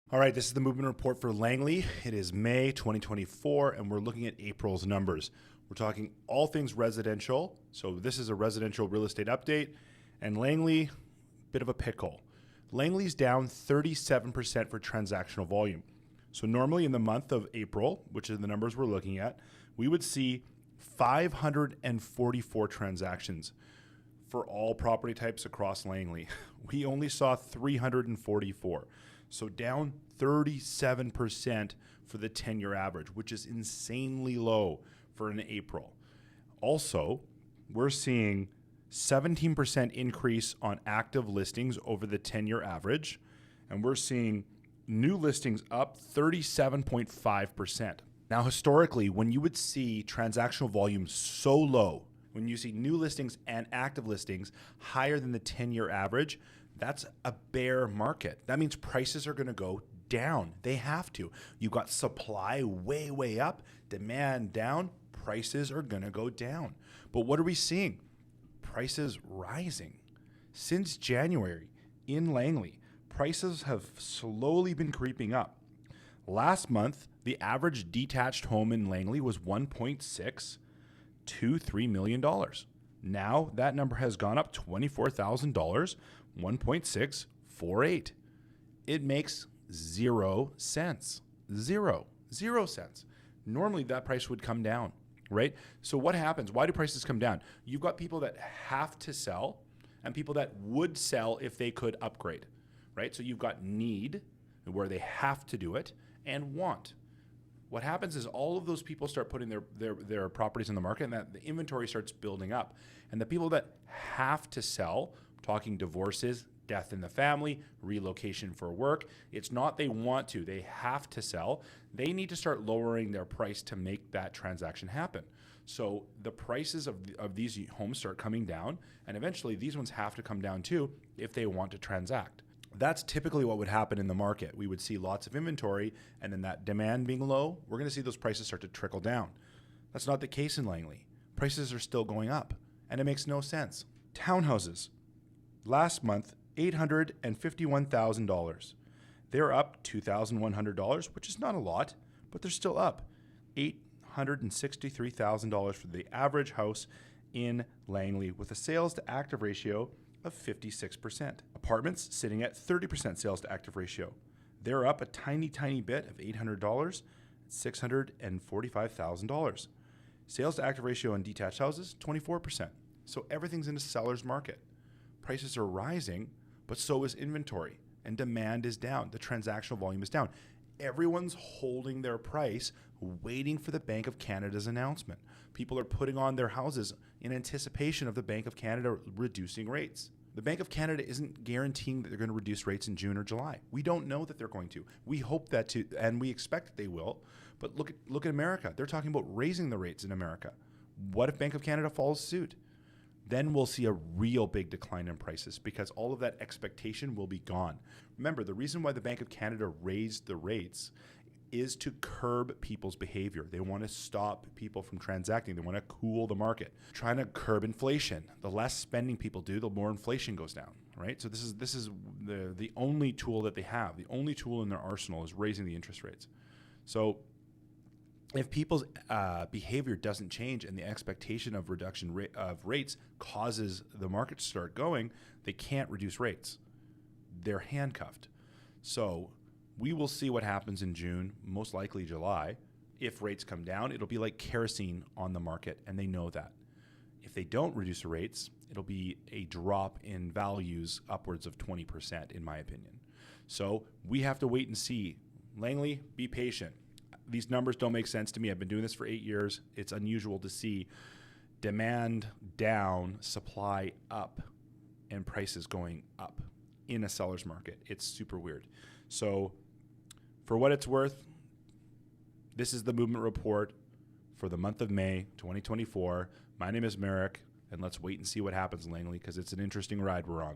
All right, this is the movement report for Langley. It is May 2024, and we're looking at April's numbers. We're talking all things residential. So this is a residential real estate update, and Langley, bit of a pickle. Langley's down 37% for transactional volume. So normally in the month of April, which is the numbers we're looking at, we would see 544 transactions for all property types across Langley. We only saw 344. So down 37% for the 10-year average, which is insanely low for an April. Also, we're seeing 17% increase on active listings over the 10-year average, and we're seeing new listings up 37.5%. Now, historically, when you would see transactional volume so low, when you see new listings and active listings higher than the 10-year average, that's a bear market. That means prices are going to go down. They have to. You've got supply way up, demand down, prices are going to go down. But what are we seeing? Prices rising. Since January in Langley, prices have slowly been creeping up. Last month, the average detached home in Langley was $1.623 million. Now that number has gone up $24,000, 1.648. It makes 0 cents. Zero cents. Normally that price would come down, right? So what happens? Why do prices come down? You've got people that have to sell and people that would sell if they could upgrade, right? So you've got need, where they have to do it, and want. What happens is all of those people start putting their properties in the market, and that the inventory starts building up. And the people that have to sell, talking divorces, death in the family, relocation for work, it's not they want to, they have to sell. They need to start lowering their price to make that transaction happen. So the prices of these homes start coming down, and eventually these ones have to come down too if they want to transact. That's typically what would happen in the market. We would see lots of inventory, and then that demand being low, we're going to see those prices start to trickle down. That's not the case in Langley. Prices are still going up, and it makes no sense. Townhouses, last month, $851,000. They're up $2,100, which is not a lot, but they're still up. $863,000 for the average house in Langley, with a sales to active ratio of 56%. Apartments sitting at 30% sales to active ratio. They're up a tiny bit of $800, $645,000. Sales to active ratio on detached houses, 24%. So everything's in a seller's market. Prices are rising, but so is inventory, and demand is down. The transactional volume is down. Everyone's holding their price, waiting for the Bank of Canada's announcement. People are putting on their houses in anticipation of the Bank of Canada reducing rates. The Bank of Canada isn't guaranteeing that they're going to reduce rates in June or July. We don't know that they're going to. We hope that to, and we expect that they will. But look at America. They're talking about raising the rates in America. What if Bank of Canada follows suit? Then we'll see a real big decline in prices because all of that expectation will be gone. Remember, the reason why the Bank of Canada raised the rates is to curb people's behavior. They want to stop people from transacting. They want to cool the market, trying to curb inflation. The less spending people do, the more inflation goes down, right? So this is the only tool that they have. The only tool in their arsenal is raising the interest rates. So if people's behavior doesn't change and the expectation of reduction of rates causes the market to start going, they can't reduce rates. They're handcuffed. So we will see what happens in June, most likely July. If rates come down, it'll be like kerosene on the market, and they know that. If they don't reduce the rates, it'll be a drop in values upwards of 20%, in my opinion. So we have to wait and see. Langley, be patient. These numbers don't make sense to me. I've been doing this for 8 years. It's unusual to see demand down, supply up, and prices going up in a seller's market. It's super weird. So for what it's worth, this is the movement report for the month of May 2024. My name is Merrick, and let's wait and see what happens in Langley because it's an interesting ride we're on.